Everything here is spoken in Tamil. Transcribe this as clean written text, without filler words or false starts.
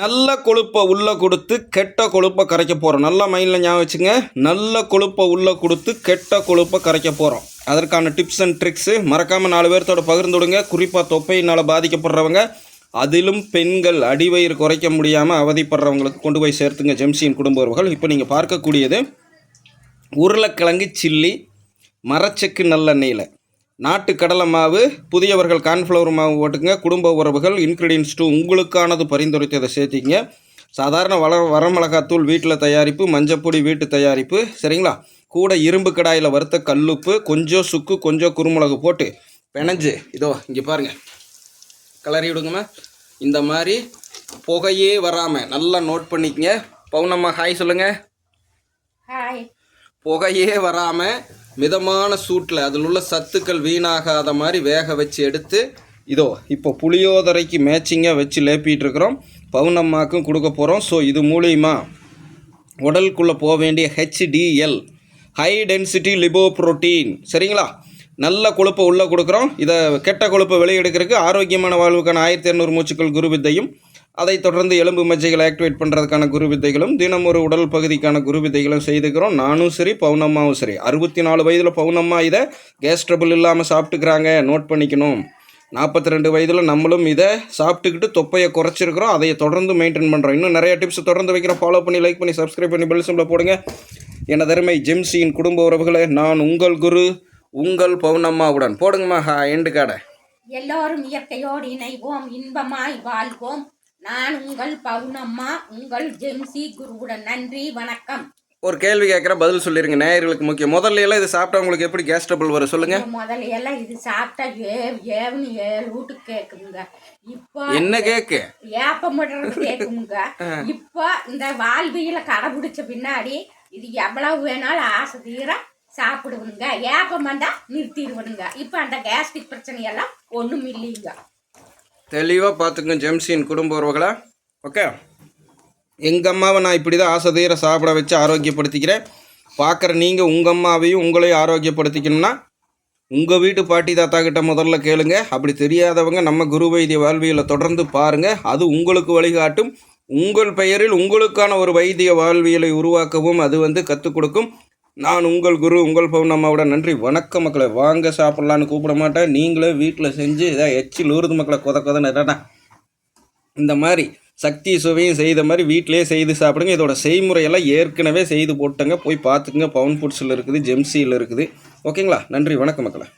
நல்ல கொழுப்பை உள்ளே கொடுத்து கெட்ட கொழுப்பை கரைக்க போகிறோம். நல்லா மைண்டில் ஞாபகம் வச்சுங்க. நல்ல கொழுப்பை உள்ளே கொடுத்து கெட்ட கொழுப்பை கரைக்க போகிறோம். அதற்கான டிப்ஸ் அண்ட் ட்ரிக்ஸு மறக்காமல் 4 பேர்த்தோட பகிர்ந்து விடுங்க. குறிப்பாக தொப்பையினால் பாதிக்கப்படுறவங்க, அதிலும் பெண்கள் அடிவயிறு குறைக்க முடியாமல் அவதிப்படுறவங்களுக்கு கொண்டு போய் சேர்த்துங்க ஜெம்சியின் குடும்ப உறவுகள். இப்போ நீங்கள் பார்க்கக்கூடியது உருளைக்கிழங்கு சில்லி மரச்செக்கு நல்லெண்ணெயில், நாட்டு கடலை மாவு, புதியவர்கள் கார்ன்ஃப்ளவர் மாவு போட்டுங்க. குடும்ப உறவுகள் இன்க்ரீடியன்ஸ் டூ உங்களுக்கானது பரிந்துரைத்ததை சேர்த்திங்க. சாதாரண வரமிளகாத்தூள் வீட்டில் தயாரிப்பு, மஞ்சப்பொடி வீட்டு தயாரிப்பு, சரிங்களா? கூட இரும்பு கடாயில் வறுத்த கல்லுப்பு, கொஞ்சம் சுக்கு, கொஞ்சம் குருமிளகு போட்டு பிணைஞ்சு இதோ இங்கே பாருங்கள், கிளறி விடுங்கம்மா. இந்த மாதிரி புகையே வராமல் நல்லா நோட் பண்ணிக்கங்க. பவுனம்மா ஹாய் சொல்லுங்கள். ஹாய். புகையே வராமல் மிதமான சூட்டில் அதில் உள்ள சத்துக்கள் வீணாகாத மாதிரி வேக வச்சு எடுத்து இதோ இப்போ புளியோதரைக்கு மேட்சிங்காக வச்சு லேப்பிகிட்டு இருக்கிறோம். பவுனம்மாக்கும் கொடுக்க போகிறோம். ஸோ இது மூலிமா உடலுக்குள்ளே போக வேண்டிய HDL, ஹை டென்சிட்டி லிபோப்ரோட்டீன், சரிங்களா? நல்ல கொழுப்பை உள்ளே கொடுக்குறோம். இதை கெட்ட கொழுப்பை வெளியெடுக்கிறதுக்கு ஆரோக்கியமான வாழ்வுக்கான 1200 மூச்சுக்கள் குரு வித்தையும், அதைத் தொடர்ந்து எலும்பு மஜ்ஜைகளை ஆக்டிவேட் பண்ணுறதுக்கான குரு வித்தைகளும், தினம் ஒரு உடல் பகுதிக்கான குரு வித்தைகளும் செய்துக்கிறோம். நானும் சரி, பவுனம்மாவும் சரி. 64 வயதில் பவுனம்மா இதை கேஸ் ட்ரபிள் இல்லாமல் சாப்பிட்டுக்கிறாங்க, நோட் பண்ணிக்கணும். 42 வயதில் நம்மளும் இதை சாப்பிட்டுக்கிட்டு தொப்பையை குறைச்சிருக்கிறோம். அதை தொடர்ந்து மெயின்டைன் பண்ணுறோம். இன்னும் நிறைய டிப்ஸ் தொடர்ந்து வைக்கிறோம். ஃபாலோ பண்ணி, லைக் பண்ணி, சப்ஸ்கிரைப் பண்ணி பெல் சிம்பலை போடுங்க. எனது அருமை ஜெம்சியின் குடும்ப உறவுகளை, நான் உங்கள் குரு, உங்கள் பவுனம்மாவுடன் போடுங்கம்மா எண்டு காடை. எல்லோரும் இயற்கையோடு இணைவோம், இன்பமாய் வாழ்வோம். நான் உங்கள் பவுனம்மா, உங்கள் ஜெம்சி குருவுடன். நன்றி, வணக்கம். ஒரு கேள்வி கேட்குற பதில் சொல்லிருங்க, நேயர்களுக்கு முக்கியம். முதல்ல எல்லாம் இது சாப்பிட்டா உங்களுக்கு எப்படி கேஸ் ட்ரபிள் வரும் சொல்லுங்க? முதல்ல எல்லாம் இது சாப்பிட்டா ஏவனு 7 வீட்டுக்கு கேட்குங்க. இப்போ என்ன கேக்கு? ஏப்பமிடுறது கேட்குங்க. இப்போ இந்த வாழ்வியலை கடைபிடிச்ச பின்னாடி இது எவ்வளவு வேணாலும் ஆசை தீர சாப்பிடுவனுங்க. ஏப்பம் வந்தால் நிறுத்திடுவனுங்க. இப்போ அந்த கேஸ்ட்ரிக் பிரச்சனையெல்லாம் ஒன்றும் இல்லைங்க. தெளிவாக பார்த்துங்க ஜெம்சியின் குடும்ப உறவுகளா. ஓகே, எங்கள் அம்மாவை நான் இப்படி தான் ஆசை தீர சாப்பிட வச்சு ஆரோக்கியப்படுத்திக்கிறேன். பார்க்குற நீங்கள் உங்கள் அம்மாவையும் உங்களையும் ஆரோக்கியப்படுத்திக்கணும்னா உங்கள் வீட்டு பாட்டி தாத்தா கிட்ட முதல்ல கேளுங்க. அப்படி தெரியாதவங்க நம்ம குரு வைத்திய வாழ்வியலை தொடர்ந்து பாருங்கள். அது உங்களுக்கு வழிகாட்டும். உங்கள் பெயரில் உங்களுக்கான ஒரு வைத்திய வாழ்வியலை உருவாக்கவும் அது கற்றுக் கொடுக்கும். நான் உங்கள் குரு, உங்கள் பவுனம்மாவோட. நன்றி, வணக்கம் மக்களை. வாங்க சாப்பிட்லான்னு கூப்பிட மாட்டேன். நீங்களே வீட்டில் செஞ்சு இதாக எச்சில் ஊறுது மக்களை, கொதன்னு இந்த மாதிரி சக்தி சுவையும் செய்த மாதிரி வீட்டிலே செய்து சாப்பிடுங்க. இதோட செய்முறையெல்லாம் ஏற்கனவே செய்து போட்டங்க, போய் பார்த்துக்குங்க. பவுன் ஃபுட்ஸில் இருக்குது, ஜெம்சியில் இருக்குது. ஓகேங்களா? நன்றி, வணக்கம் மக்களை.